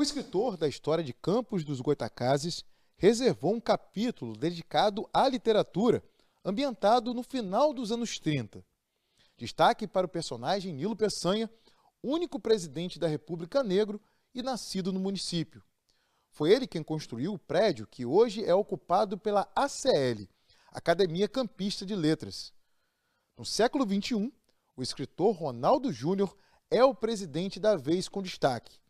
O escritor da história de Campos dos Goytacazes reservou um capítulo dedicado à literatura, ambientado no final dos anos 30. Destaque para o personagem Nilo Peçanha, único presidente da República negro e nascido no município. Foi ele quem construiu o prédio que hoje é ocupado pela ACL, Academia Campista de Letras. No século XXI, o escritor Ronaldo Júnior é o presidente da vez com destaque.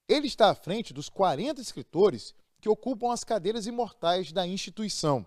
Ele está à frente dos 40 escritores que ocupam as cadeiras imortais da instituição.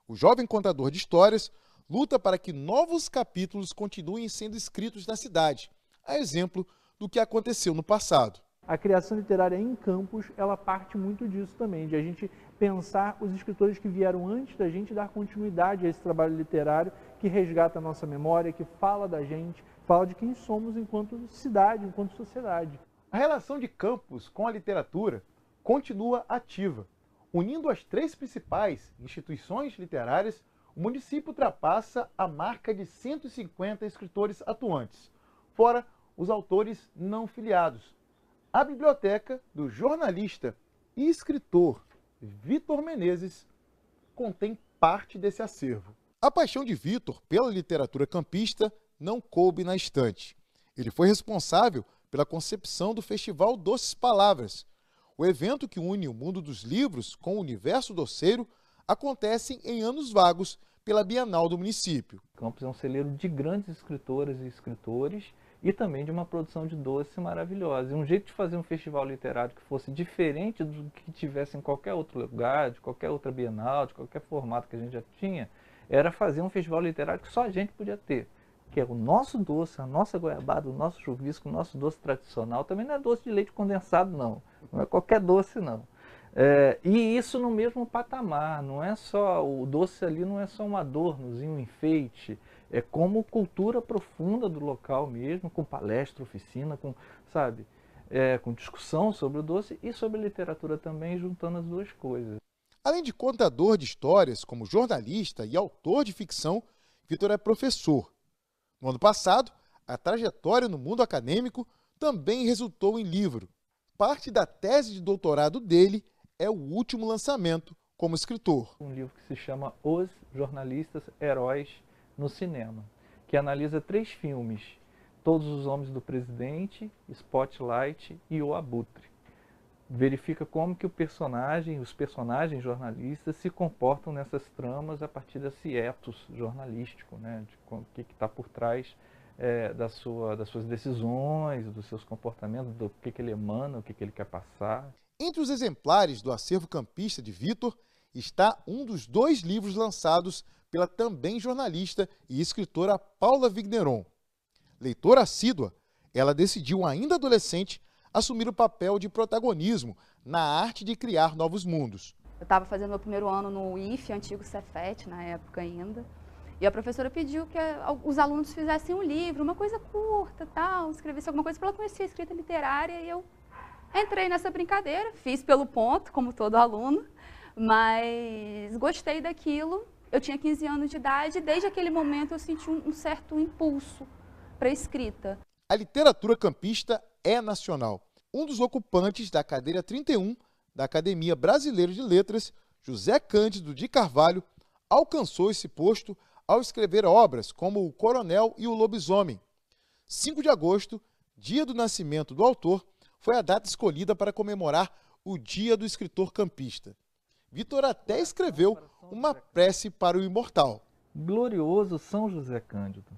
O jovem contador de histórias luta para que novos capítulos continuem sendo escritos na cidade, a exemplo do que aconteceu no passado. A criação literária em Campos, ela parte muito disso também, de a gente pensar os escritores que vieram antes da gente, dar continuidade a esse trabalho literário que resgata a nossa memória, que fala da gente, fala de quem somos enquanto cidade, enquanto sociedade. A relação de Campos com a literatura continua ativa. Unindo as três principais instituições literárias, o município ultrapassa a marca de 150 escritores atuantes, fora os autores não filiados. A biblioteca do jornalista e escritor Vitor Menezes contém parte desse acervo. A paixão de Vitor pela literatura campista não coube na estante. Ele foi responsável pela concepção do Festival Doces Palavras. O evento que une o mundo dos livros com o universo doceiro acontece em anos vagos pela Bienal do município. Campos é um celeiro de grandes escritoras e escritores e também de uma produção de doce maravilhosa. E um jeito de fazer um festival literário que fosse diferente do que tivesse em qualquer outro lugar, de qualquer outra Bienal, de qualquer formato que a gente já tinha, era fazer um festival literário que só a gente podia ter. Que é o nosso doce, a nossa goiabada, o nosso chuvisco, o nosso doce tradicional. Também não é doce de leite condensado, não. Não é qualquer doce, não. E isso no mesmo patamar, não é só, o doce ali não é só um adornozinho, um enfeite, é como cultura profunda do local mesmo, com palestra, oficina, com, sabe, com discussão sobre o doce e sobre a literatura também, juntando as duas coisas. Além de contador de histórias, como jornalista e autor de ficção, Vitor é professor. No ano passado, a trajetória no mundo acadêmico também resultou em livro. Parte da tese de doutorado dele é o último lançamento como escritor. Um livro que se chama Os Jornalistas Heróis no Cinema, que analisa 3 filmes, Todos os Homens do Presidente, Spotlight e O Abutre. Verifica como que os personagens jornalistas se comportam nessas tramas a partir desse ethos jornalístico, né? De o que está por trás das suas decisões, dos seus comportamentos, do que ele emana, o que ele quer passar. Entre os exemplares do acervo campista de Vitor está um dos 2 livros lançados pela também jornalista e escritora Paula Vigneron. Leitora assídua, ela decidiu ainda adolescente assumir o papel de protagonismo na arte de criar novos mundos. Eu estava fazendo meu primeiro ano no IFE, antigo Cefet, na época ainda, e a professora pediu que os alunos fizessem um livro, uma coisa curta, tal, escrevesse alguma coisa para ela conhecer a escrita literária, e eu entrei nessa brincadeira, fiz pelo ponto, como todo aluno, mas gostei daquilo. Eu tinha 15 anos de idade e desde aquele momento eu senti um certo impulso para a escrita. A literatura campista é nacional. Um dos ocupantes da cadeira 31 da Academia Brasileira de Letras, José Cândido de Carvalho, alcançou esse posto ao escrever obras como O Coronel e o Lobisomem. 5 de agosto, dia do nascimento do autor, foi a data escolhida para comemorar o Dia do Escritor Campista. Vitor até escreveu uma prece para o imortal. Glorioso São José Cândido,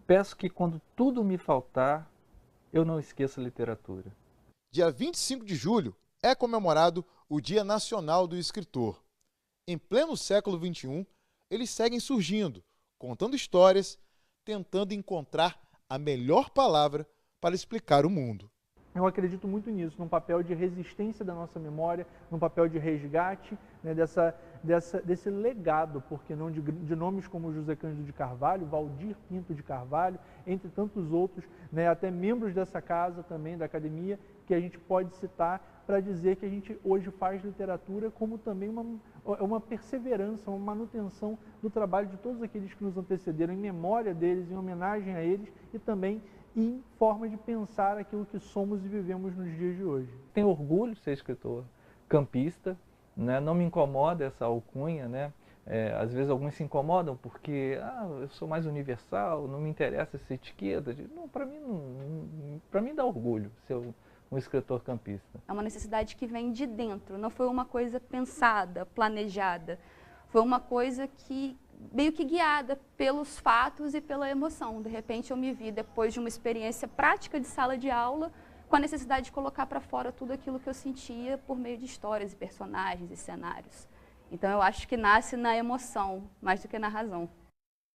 peço que quando tudo me faltar, eu não esqueça a literatura. Dia 25 de julho é comemorado o Dia Nacional do Escritor. Em pleno século XXI, eles seguem surgindo, contando histórias, tentando encontrar a melhor palavra para explicar o mundo. Eu acredito muito nisso, num papel de resistência da nossa memória, num papel de resgate, né, desse legado, porque não de nomes como José Cândido de Carvalho, Valdir Pinto de Carvalho, entre tantos outros, né, até membros dessa casa também, da academia, que a gente pode citar para dizer que a gente hoje faz literatura como também uma perseverança, uma manutenção do trabalho de todos aqueles que nos antecederam, em memória deles, em homenagem a eles e também em forma de pensar aquilo que somos e vivemos nos dias de hoje. Tenho orgulho de ser escritor campista, né? Não me incomoda essa alcunha, né? Às vezes alguns se incomodam porque eu sou mais universal, não me interessa essa etiqueta. Não, para mim dá orgulho ser um escritor campista. É uma necessidade que vem de dentro, não foi uma coisa pensada, planejada. Foi uma coisa que meio que guiada pelos fatos e pela emoção. De repente eu me vi, depois de uma experiência prática de sala de aula, com a necessidade de colocar para fora tudo aquilo que eu sentia por meio de histórias e personagens e cenários. Então eu acho que nasce na emoção, mais do que na razão.